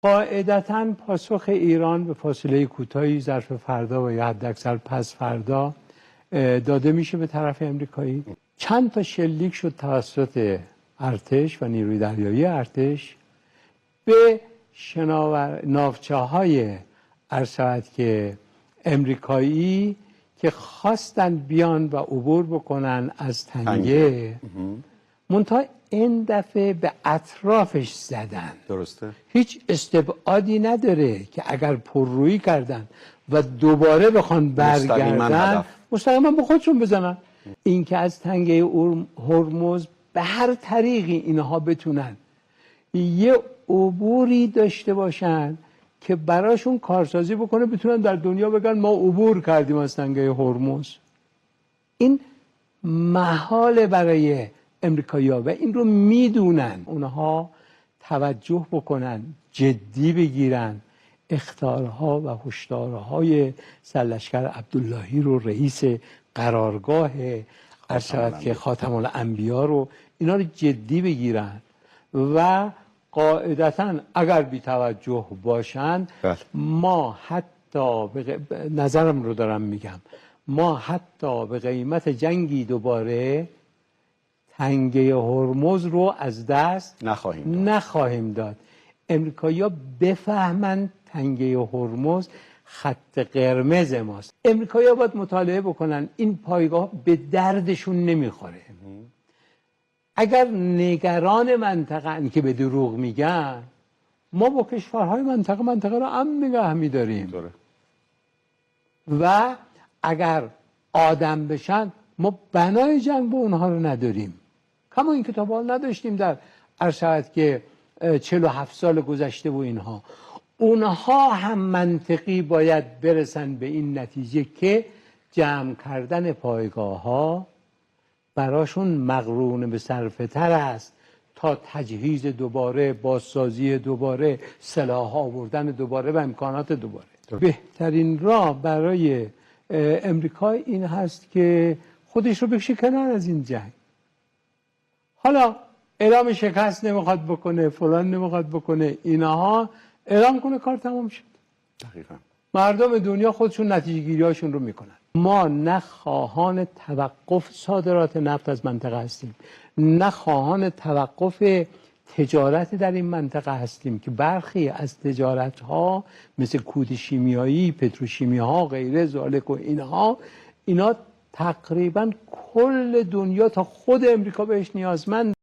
قاعدتاً پاسخ ایران به فاصله کوتاهی ظرف فردا و یا حداکثر پس فردا داده میشه به طرف امریکایی. چند تا شلیک شد توسط ارتش و نیروی دریایی ارتش به ناوچه‌های ارشد که امریکایی که خواستن بیان و عبور بکنن از تنگه منتها این دفعه به اطرافش زدن. درسته. هیچ استبعادی نداره که اگر پررویی کردن و دوباره بخوان برگردن مستقیما به خودشون بزنن. این که از تنگه هرمز به هر طریقی اینها بتونن یه عبوری داشته باشن که براشون کارسازی بکنه، بتونن در دنیا بگن ما عبور کردیم از تنگه هرمز. این محال برای امریکایی‌ها و این رو میدونن. اونها توجه بکنن، جدی بگیرن اخطارها و هشدارهای سرلشکر عبداللهی رو، رئیس قرارگاه ارشد که خاتم الانبیا رو، اینا رو جدی بگیرن و قاعدتاً اگر بی توجه باشن ما حتی نظرم رو دارم میگم، ما حتی به قیمت جنگی دوباره تنگه هرمز رو از دست نخواهیم داد. امریکایی‌ها بفهمن تنگه هرمز خط قرمز ماست. امریکایی‌ها باید مطالعه بکنن این پایگاه به دردشون نمیخوره. اگر نگران منطقه که به دروغ میگن، ما با کشورهای منطقه رو امن نگه میداریم و اگر آدم بشن ما بنای جنگ با اونها رو نداریم. کما این کتاب ها نداشتیم در ارشد که 47 سال گذشته و اینها. اونها هم منطقی باید برسن به این نتیجه که جمع کردن پایگاه ها براشون مقرون به صرفه تر است تا تجهیز دوباره، بازسازی دوباره، سلاح آوردن دوباره و امکانات دوباره. بهترین راه برای امریکا این هست که خودش رو بکشه کنار از این جنگ. حالا اعلام شکست نمیخواد بکنه، فلان نمیخواد بکنه، اینها اعلام کنه کار تمام شد. دقیقاً. مردم دنیا خودشون نتیجه گیری هاشون رو میکنن. ما نه خواهان توقف صادرات نفت از منطقه هستیم، نه خواهان توقف تجارت در این منطقه هستیم که برخی از تجارت ها مثل کود شیمیایی، پتروشیمی ها، غیره ذالک و اینا تقریبا کل دنیا تا خود امریکا بهش نیازمند.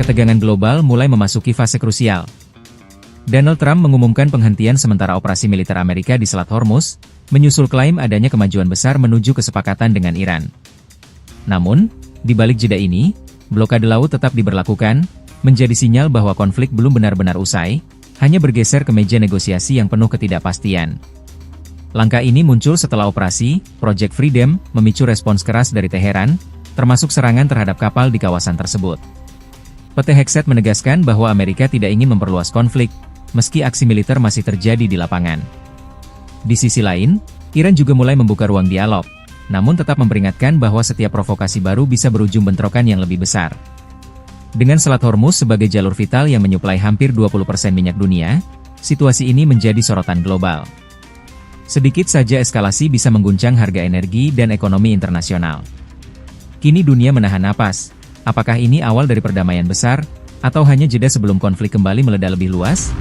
Ketegangan global mulai memasuki fase krusial. Donald Trump mengumumkan penghentian sementara operasi militer Amerika di Selat Hormuz, menyusul klaim adanya kemajuan besar menuju kesepakatan dengan Iran. Namun, di balik jeda ini, blokade laut tetap diberlakukan, menjadi sinyal bahwa konflik belum benar-benar usai, hanya bergeser ke meja negosiasi yang penuh ketidakpastian. Langkah ini muncul setelah operasi Project Freedom memicu respons keras dari Teheran, termasuk serangan terhadap kapal di kawasan tersebut. PT Hexet menegaskan bahwa Amerika tidak ingin memperluas konflik, meski aksi militer masih terjadi di lapangan. Di sisi lain, Iran juga mulai membuka ruang dialog, namun tetap memperingatkan bahwa setiap provokasi baru bisa berujung bentrokan yang lebih besar. Dengan Selat Hormuz sebagai jalur vital yang menyuplai hampir 20% minyak dunia, situasi ini menjadi sorotan global. Sedikit saja eskalasi bisa mengguncang harga energi dan ekonomi internasional. Kini dunia menahan napas. Apakah ini awal dari perdamaian besar, atau hanya jeda sebelum konflik kembali meledak lebih luas?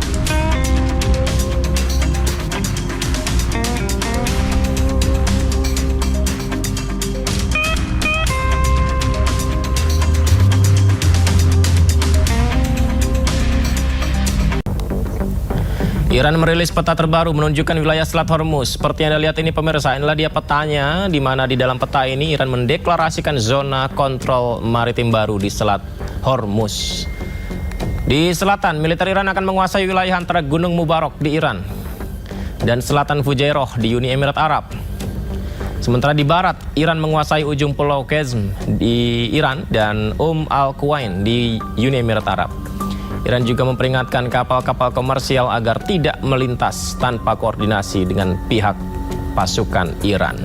Iran merilis peta terbaru menunjukkan wilayah Selat Hormuz. Seperti yang Anda lihat ini pemirsa, inilah dia petanya, di mana di dalam peta ini Iran mendeklarasikan zona kontrol maritim baru di Selat Hormuz. Di selatan, militer Iran akan menguasai wilayah antara Gunung Mubarak di Iran dan selatan Fujairah di Uni Emirat Arab. Sementara di barat, Iran menguasai ujung Pulau Qeshm di Iran dan Al-Quwain di Uni Emirat Arab. Iran juga memperingatkan kapal-kapal komersial agar tidak melintas tanpa koordinasi dengan pihak pasukan Iran.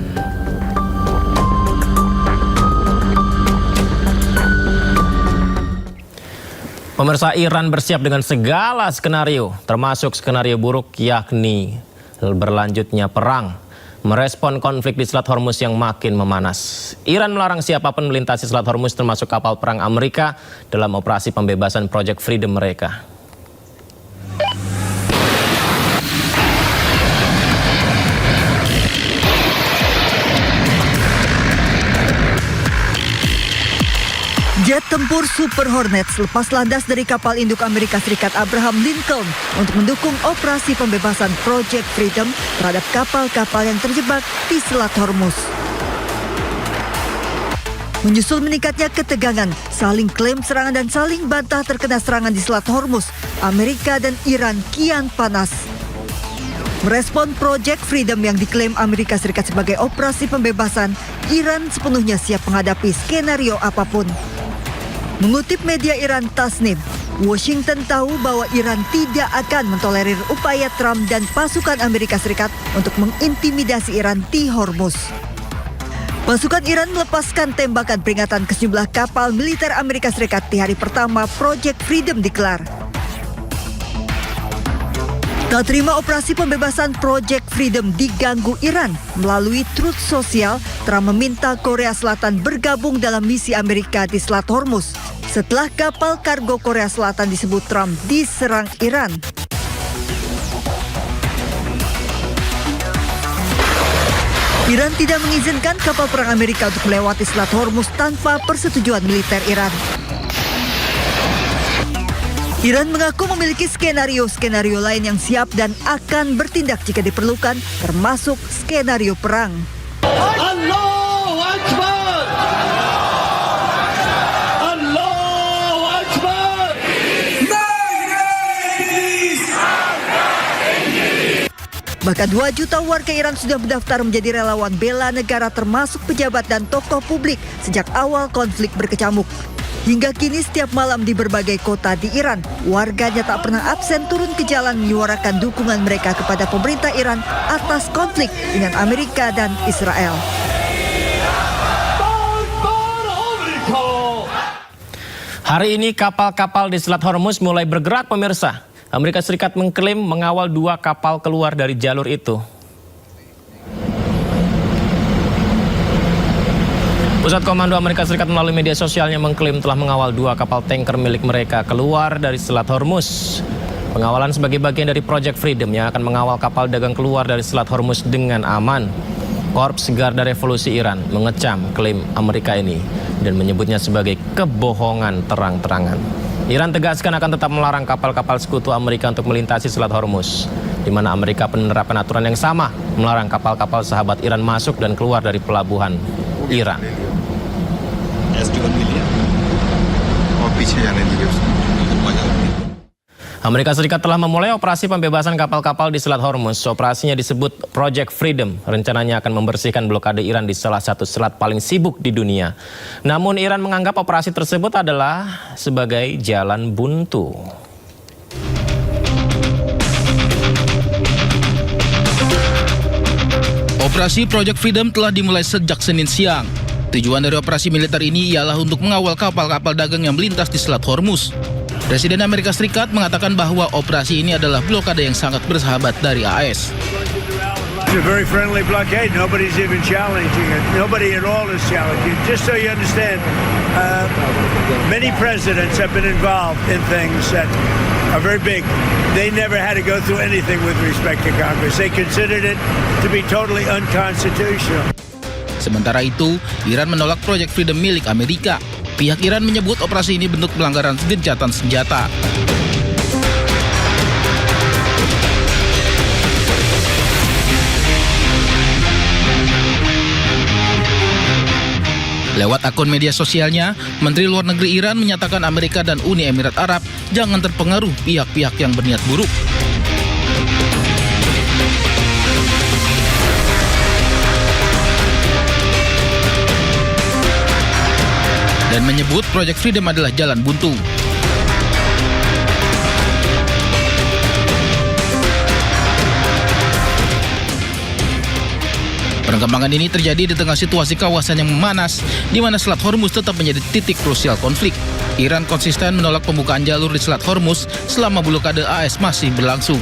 Pemirsa, Iran bersiap dengan segala skenario, termasuk skenario buruk yakni berlanjutnya perang. Merespon konflik di Selat Hormuz yang makin memanas. Iran melarang siapapun melintasi Selat Hormuz termasuk kapal perang Amerika dalam operasi pembebasan Project Freedom mereka. Jet tempur Super Hornets lepas landas dari kapal induk Amerika Serikat Abraham Lincoln untuk mendukung operasi pembebasan Project Freedom terhadap kapal-kapal yang terjebak di Selat Hormuz. Menyusul meningkatnya ketegangan, saling klaim serangan dan saling bantah terkena serangan di Selat Hormuz, Amerika dan Iran kian panas. Merespon Project Freedom yang diklaim Amerika Serikat sebagai operasi pembebasan, Iran sepenuhnya siap menghadapi skenario apapun. Mengutip media Iran Tasnim, Washington tahu bahwa Iran tidak akan mentolerir upaya Trump dan pasukan Amerika Serikat untuk mengintimidasi Iran di Hormuz. Pasukan Iran melepaskan tembakan peringatan ke sejumlah kapal militer Amerika Serikat di hari pertama Project Freedom digelar. Tak terima operasi pembebasan Project Freedom diganggu Iran, melalui Truth Social, Trump meminta Korea Selatan bergabung dalam misi Amerika di Selat Hormuz setelah kapal kargo Korea Selatan disebut Trump diserang Iran. Iran tidak mengizinkan kapal perang Amerika untuk melewati Selat Hormuz tanpa persetujuan militer Iran. Iran mengaku memiliki skenario-skenario lain yang siap dan akan bertindak jika diperlukan, termasuk skenario perang. Allahu Akbar! Allahu Akbar! Bahkan 2 juta warga Iran sudah mendaftar menjadi relawan bela negara termasuk pejabat dan tokoh publik sejak awal konflik berkecamuk. Hingga kini setiap malam di berbagai kota di Iran, warganya tak pernah absen turun ke jalan menyuarakan dukungan mereka kepada pemerintah Iran atas konflik dengan Amerika dan Israel. Hari ini kapal-kapal di Selat Hormuz mulai bergerak, pemirsa. Amerika Serikat mengklaim mengawal 2 kapal keluar dari jalur itu. Pusat Komando Amerika Serikat melalui media sosialnya mengklaim telah mengawal 2 kapal tanker milik mereka keluar dari Selat Hormuz. Pengawalan sebagai bagian dari Project Freedom yang akan mengawal kapal dagang keluar dari Selat Hormuz dengan aman. Korps Garda Revolusi Iran mengecam klaim Amerika ini dan menyebutnya sebagai kebohongan terang-terangan. Iran tegaskan akan tetap melarang kapal-kapal sekutu Amerika untuk melintasi Selat Hormuz, di mana Amerika menerapkan aturan yang sama, melarang kapal-kapal sahabat Iran masuk dan keluar dari pelabuhan Iran. Amerika Serikat telah memulai operasi pembebasan kapal-kapal di Selat Hormuz. Operasinya disebut Project Freedom. Rencananya akan membersihkan blokade Iran di salah satu selat paling sibuk di dunia. Namun Iran menganggap operasi tersebut adalah sebagai jalan buntu. Operasi Project Freedom telah dimulai sejak Senin siang. Tujuan dari operasi militer ini ialah untuk mengawal kapal-kapal dagang yang melintas di Selat Hormuz. Presiden Amerika Serikat mengatakan bahwa operasi ini adalah blokade yang sangat bersahabat dari AS. It's a very friendly blockade. Nobody's even challenging it. Nobody at all is challenging it. Just so you understand, many presidents have been involved in things that are very big. They never had to go through anything with respect to Congress. They considered it to be totally unconstitutional. Sementara itu, Iran menolak Project Freedom milik Amerika. Pihak Iran menyebut operasi ini bentuk pelanggaran gencatan senjata. Lewat akun media sosialnya, Menteri Luar Negeri Iran menyatakan Amerika dan Uni Emirat Arab jangan terpengaruh pihak-pihak yang berniat buruk. Dan menyebut Project Freedom adalah jalan buntu. Perkembangan ini terjadi di tengah situasi kawasan yang memanas, di mana Selat Hormuz tetap menjadi titik krusial konflik. Iran konsisten menolak pembukaan jalur di Selat Hormuz selama blokade AS masih berlangsung.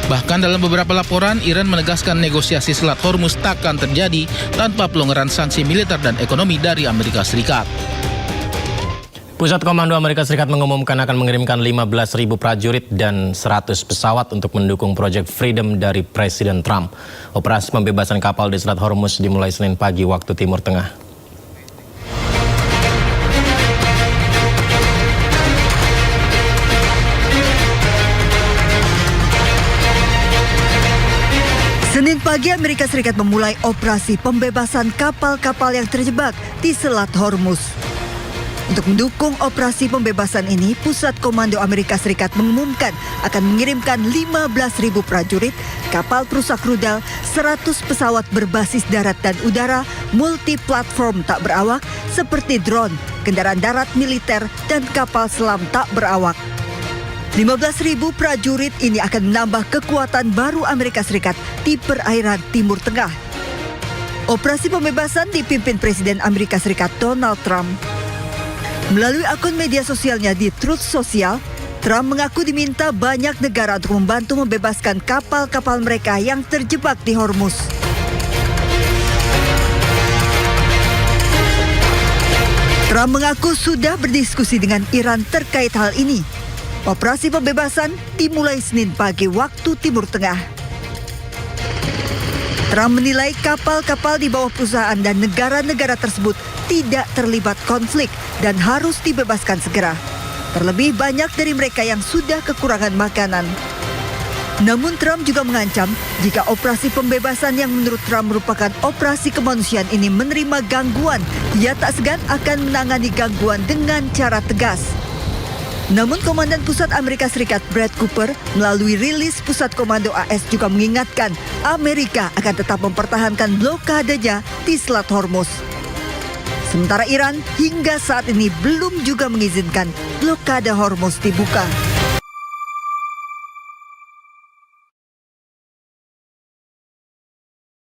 Bahkan dalam beberapa laporan, Iran menegaskan negosiasi Selat Hormuz takkan terjadi tanpa pelonggaran sanksi militer dan ekonomi dari Amerika Serikat. Pusat Komando Amerika Serikat mengumumkan akan mengirimkan 15.000 prajurit dan 100 pesawat untuk mendukung Project Freedom dari Presiden Trump. Operasi pembebasan kapal di Selat Hormuz dimulai Senin pagi waktu Timur Tengah. Senin pagi Amerika Serikat memulai operasi pembebasan kapal-kapal yang terjebak di Selat Hormuz. Untuk mendukung operasi pembebasan ini, Pusat Komando Amerika Serikat mengumumkan akan mengirimkan 15.000 prajurit, kapal perusak rudal, 100 pesawat berbasis darat dan udara, multi-platform tak berawak seperti drone, kendaraan darat militer, dan kapal selam tak berawak. 15.000 prajurit ini akan menambah kekuatan baru Amerika Serikat di perairan Timur Tengah. Operasi pembebasan dipimpin Presiden Amerika Serikat Donald Trump. Melalui akun media sosialnya di Truth Social, Trump mengaku diminta banyak negara untuk membantu membebaskan kapal-kapal mereka yang terjebak di Hormuz. Trump mengaku sudah berdiskusi dengan Iran terkait hal ini. Operasi pembebasan dimulai Senin pagi waktu Timur Tengah. Trump menilai kapal-kapal di bawah perusahaan dan negara-negara tersebut tidak terlibat konflik dan harus dibebaskan segera. Terlebih banyak dari mereka yang sudah kekurangan makanan. Namun Trump juga mengancam jika operasi pembebasan yang menurut Trump merupakan operasi kemanusiaan ini menerima gangguan, ia tak segan akan menangani gangguan dengan cara tegas. Namun Komandan Pusat Amerika Serikat Brad Cooper melalui rilis Pusat Komando AS juga mengingatkan Amerika akan tetap mempertahankan blokadenya di Selat Hormuz. Sementara Iran hingga saat ini belum juga mengizinkan blokade Hormuz dibuka.